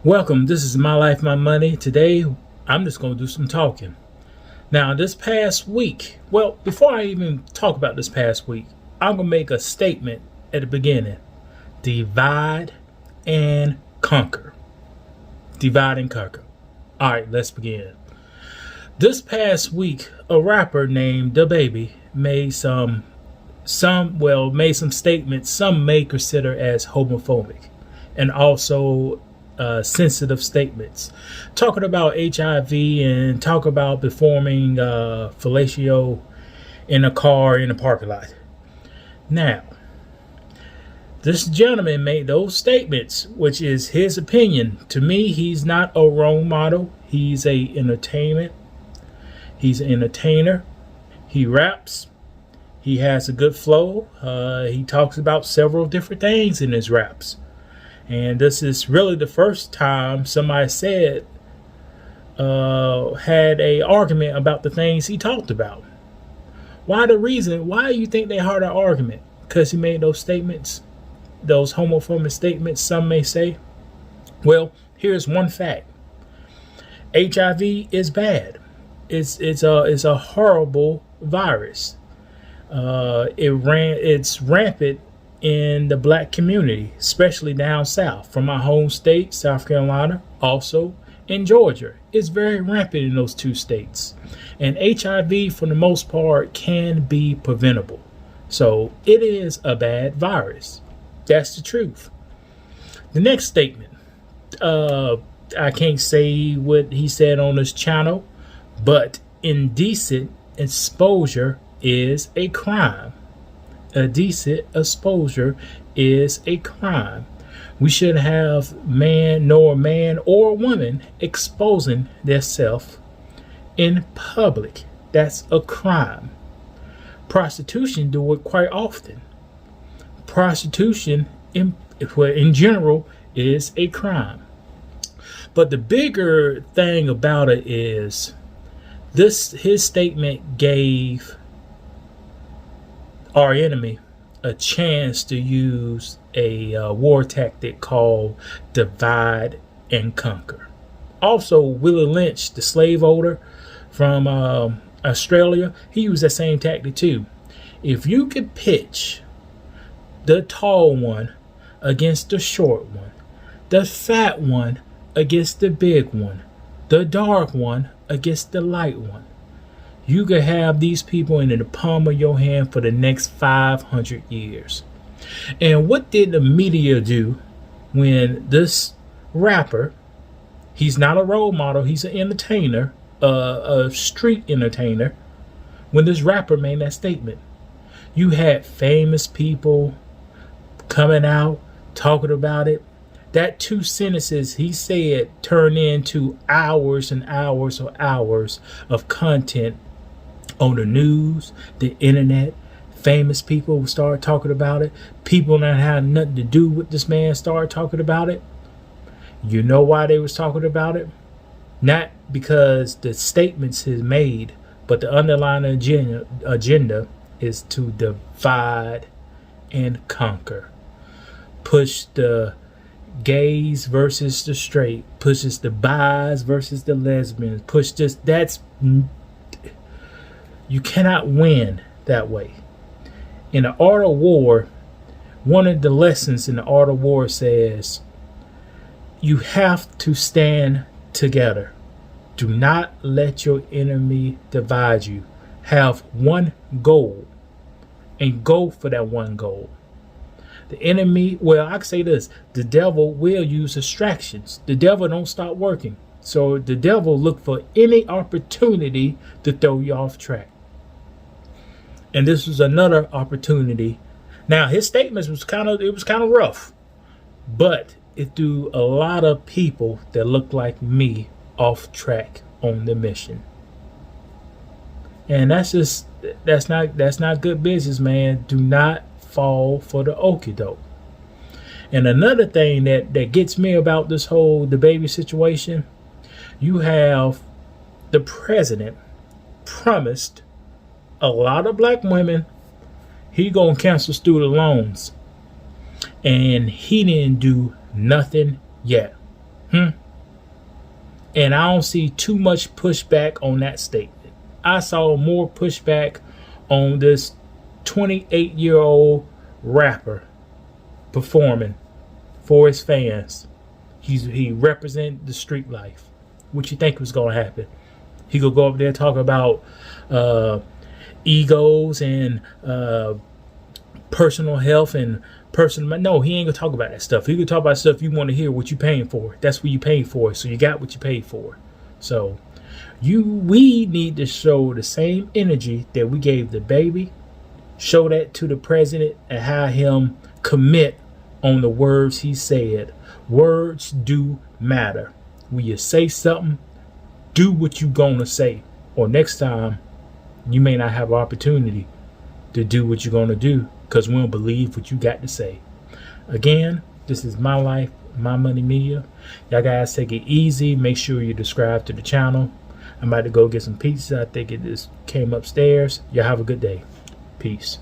Welcome. This is My Life, My Money. Today, I'm just going to do some talking. Now, this past week, well, before I even talk about this past week, I'm going to make a statement at the beginning. Divide and conquer. Divide and conquer. All right, let's begin. This past week, a rapper named Dababy made some statements some may consider as homophobic, and also sensitive statements, talking about HIV and talk about performing fellatio in a car in a parking lot. Now, this gentleman made those statements, which is his opinion. To me, he's not a role model. He's an entertainer. He raps. He has a good flow. He talks about several different things in his raps. And this is really the first time somebody had a argument about the things he talked about. Why do you think they had an argument? Because he made those statements, those homophobic statements, some may say. Well, here's one fact. HIV is bad. It's a horrible virus. It's rampant in the black community, especially down south. From my home state, South Carolina, also in Georgia. It's very rampant in those two states. And HIV, for the most part, can be preventable. So it is a bad virus. That's the truth. The next statement, I can't say what he said on his channel, but indecent exposure is a crime. Indecent exposure is a crime. We should have man or woman exposing themselves in public. That's a crime. Prostitution do it quite often. Prostitution in general is a crime. But the bigger thing about it is his statement gave our enemy a chance to use a war tactic called divide and conquer. Also, Willie Lynch, the slave owner from Australia, he used that same tactic too. If you could pitch the tall one against the short one, the fat one against the big one, the dark one against the light one, you could have these people in the palm of your hand for the next 500 years. And what did the media do when this rapper, he's not a role model, he's an entertainer, a street entertainer, when this rapper made that statement? You had famous people coming out, talking about it. That 2 sentences he said turned into hours and hours of content on the news, the internet. Famous people start talking about it. People that had nothing to do with this man started talking about it. You know why they was talking about it? Not because the statements he made, but the underlying agenda is to divide and conquer. Push the gays versus the straight, pushes the bis versus the lesbians, you cannot win that way. In the art of war, one of the lessons in the art of war says you have to stand together. Do not let your enemy divide you. Have one goal and go for that one goal. The enemy, well, I can say this, the devil will use distractions. The devil don't stop working. So the devil look for any opportunity to throw you off track. And this was another opportunity. Now his statements was kind of rough, but it threw a lot of people that look like me off track on the mission. And that's not good business, man. Do not fall for the okie doke. And another thing that gets me about this whole Dababy situation, you have the president promised a lot of black women he gonna cancel student loans, and he didn't do nothing yet. And I don't see too much pushback on that statement. I saw more pushback on this 28-year-old rapper performing for his fans. He represent the street life. What you think was going to happen? He could go up there and talk about egos and personal health and personal. No, he ain't gonna talk about that stuff. He could talk about stuff you want to hear. What you paying for? That's what you paid for. So you got what you paid for. So we need to show the same energy that we gave Dababy. Show that to the president and have him commit on the words he said. Words do matter. When you say something, do what you gonna say, or next time you may not have opportunity to do what you're gonna do because we don't believe what you got to say. Again, this is My Life, My Money Media. Y'all guys take it easy. Make sure you subscribe to the channel. I'm about to go get some pizza. I think it just came upstairs. Y'all have a good day. Peace.